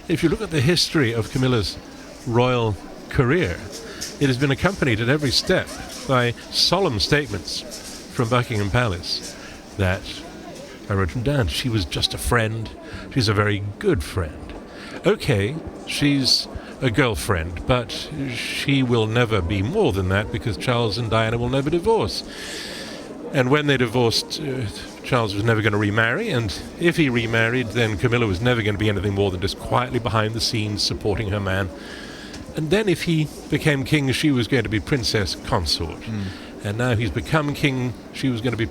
if you look at the history of Camilla's royal career, it has been accompanied at every step by solemn statements from Buckingham Palace that, I wrote them down, she was just a friend, she's a very good friend. Okay, she's a girlfriend, but she will never be more than that because Charles and Diana will never divorce. And when they divorced, Charles was never going to remarry, and if he remarried, then Camilla was never going to be anything more than just quietly behind the scenes supporting her man. And then if he became king, she was going to be princess consort. And now he's become king, she was going to be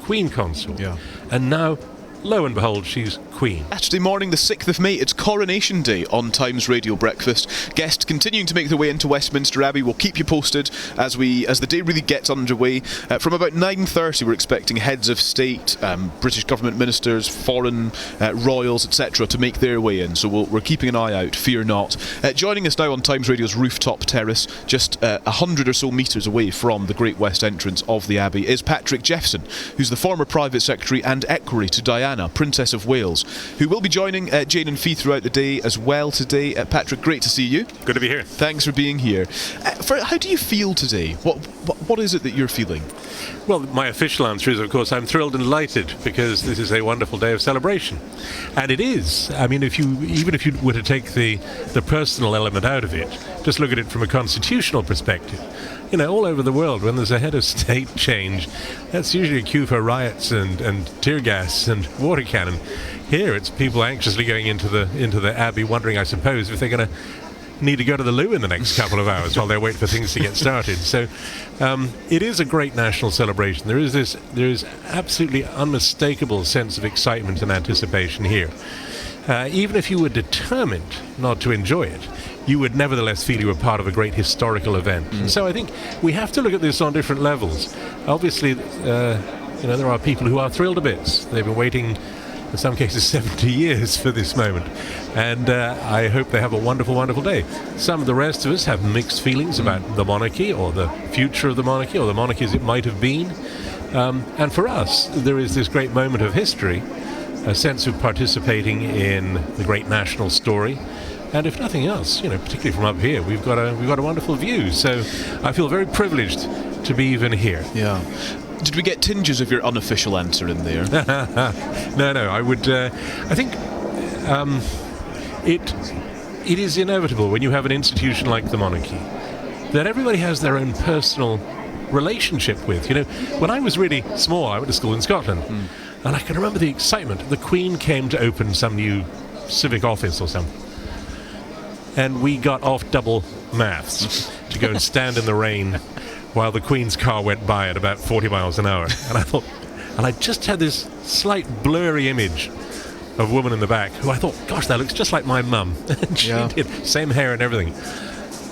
queen consort. Yeah. And now, lo and behold, she's queen. Saturday morning, the 6th of May, it's Coronation Day on Times Radio Breakfast. Guests continuing to make their way into Westminster Abbey. We'll keep you posted as the day really gets underway. From about 9:30, we're expecting heads of state, British government ministers, foreign royals, etc. to make their way in. So we're keeping an eye out, fear not. Joining us now on Times Radio's rooftop terrace, just 100 or so metres away from the Great West entrance of the Abbey, is Patrick Jephson, who's the former private secretary and equerry to Diana, Princess of Wales, who will be joining Jane and Fee throughout the day as well today. Patrick, great to see you. Good to be here. Thanks for being here. How do you feel today? What is it that you're feeling? Well, my official answer is, of course, I'm thrilled and delighted because this is a wonderful day of celebration. And it is. I mean, even if you were to take the personal element out of it, just look at it from a constitutional perspective. You know, all over the world, when there's a head of state change, that's usually a cue for riots and tear gas and water cannon. Here, it's people anxiously going into the Abbey, wondering, I suppose, if they're going to need to go to the loo in the next couple of hours while they wait for things to get started. So, it is a great national celebration. There is absolutely unmistakable sense of excitement and anticipation here. Even if you were determined not to enjoy it, you would nevertheless feel you were part of a great historical event. And so I think we have to look at this on different levels. Obviously, there are people who are thrilled to bits. They've been waiting, in some cases, 70 years for this moment. And I hope they have a wonderful, wonderful day. Some of the rest of us have mixed feelings about the monarchy or the future of the monarchy or the monarchy as it might have been. And for us, there is this great moment of history, a sense of participating in the great national story. And if nothing else, particularly from up here, we've got a wonderful view. So I feel very privileged to be even here. Yeah. Did we get tinges of your unofficial answer in there? No. I would. I think it is inevitable when you have an institution like the monarchy that everybody has their own personal relationship with. When I was really small, I went to school in Scotland, and I can remember the excitement. The Queen came to open some new civic office or something. And we got off double maths to go and stand in the rain while the Queen's car went by at about 40 miles an hour. And I just had this slight blurry image of a woman in the back who I thought, gosh, that looks just like my mum. And she did, same hair and everything.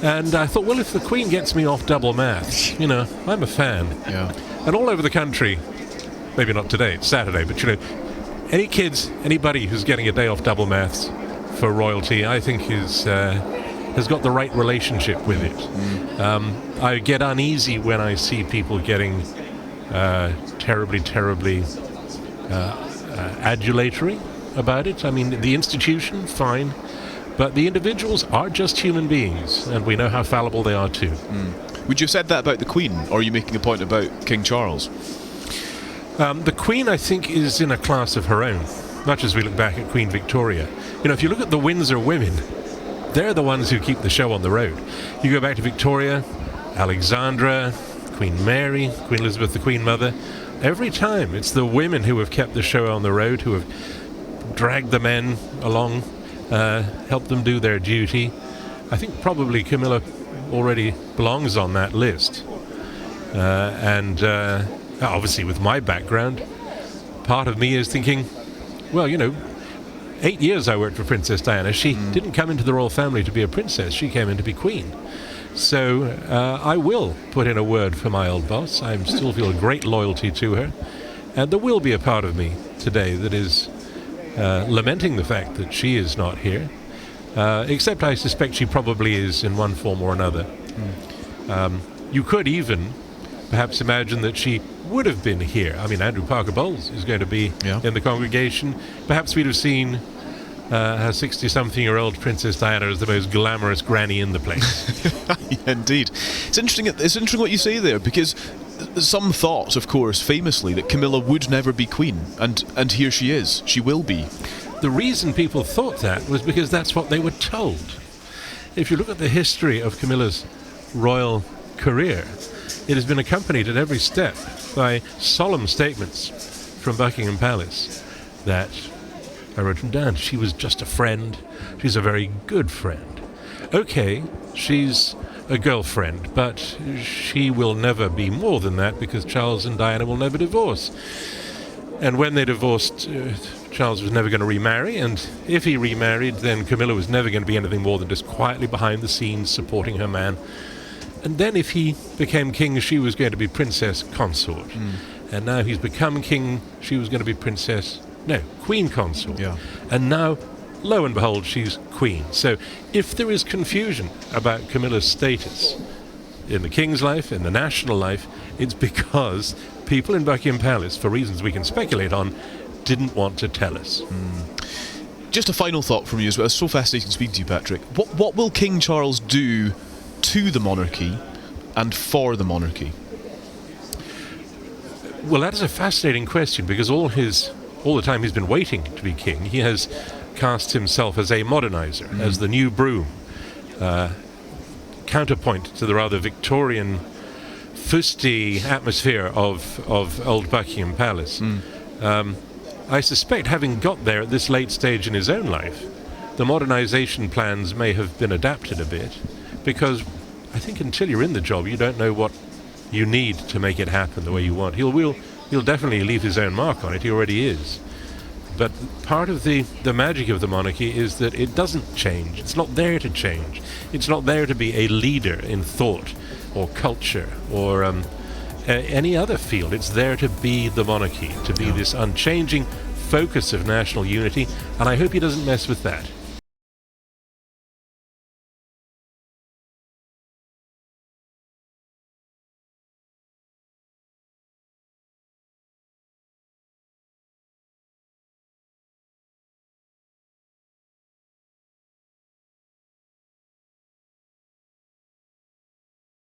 And I thought, well, if the Queen gets me off double maths, I'm a fan. Yeah. And all over the country, maybe not today, it's Saturday, but anybody who's getting a day off double maths for royalty, I think has got the right relationship with it. I get uneasy when I see people getting terribly adulatory about it. I mean, the institution, fine, but the individuals are just human beings, and we know how fallible they are too. Would you have said that about the Queen, or are you making a point about King Charles? The Queen, I think, is in a class of her own, much as we look back at Queen Victoria. If you look at the Windsor women, they're the ones who keep the show on the road. You go back to Victoria, Alexandra, Queen Mary, Queen Elizabeth, the Queen Mother. Every time, it's the women who have kept the show on the road, who have dragged the men along, helped them do their duty. I think probably Camilla already belongs on that list. And obviously with my background, part of me is thinking, well, 8 years I worked for Princess Diana. She didn't come into the royal family to be a princess. She came in to be queen. So I will put in a word for my old boss. I still feel a great loyalty to her. And there will be a part of me today that is lamenting the fact that she is not here. Except I suspect she probably is in one form or another. You could even perhaps imagine that she would have been here. I mean, Andrew Parker Bowles is going to be in the congregation. Perhaps we'd have seen her 60-something-year-old Princess Diana is the most glamorous granny in the place. Yeah, indeed. It's interesting what you say there, because some thought, of course, famously, that Camilla would never be queen, and here she is. She will be. The reason people thought that was because that's what they were told. If you look at the history of Camilla's royal career, it has been accompanied at every step by solemn statements from Buckingham Palace that, I wrote them down, she was just a friend, she's a very good friend. Okay, she's a girlfriend, but she will never be more than that because Charles and Diana will never divorce. And when they divorced, Charles was never going to remarry, and if he remarried, then Camilla was never going to be anything more than just quietly behind the scenes supporting her man. And then if he became king, she was going to be princess consort. And now he's become king, she was going to be queen consort. Yeah. And now, lo and behold, she's queen. So if there is confusion about Camilla's status in the king's life, in the national life, it's because people in Buckingham Palace, for reasons we can speculate on, didn't want to tell us. Just a final thought from you as well. It's so fascinating speaking to you, Patrick. What will King Charles do to the monarchy and for the monarchy? Well, that is a fascinating question, because all the time he's been waiting to be king, he has cast himself as a modernizer, as the new broom, counterpoint to the rather Victorian, fusty atmosphere of old Buckingham Palace. I suspect, having got there at this late stage in his own life, the modernization plans may have been adapted a bit, because I think until you're in the job, you don't know what you need to make it happen the way you want. He'll definitely leave his own mark on it. He already is. But part of the magic of the monarchy is that it doesn't change. It's not there to change. It's not there to be a leader in thought or culture or any other field. It's there to be the monarchy, to be this unchanging focus of national unity, and I hope he doesn't mess with that.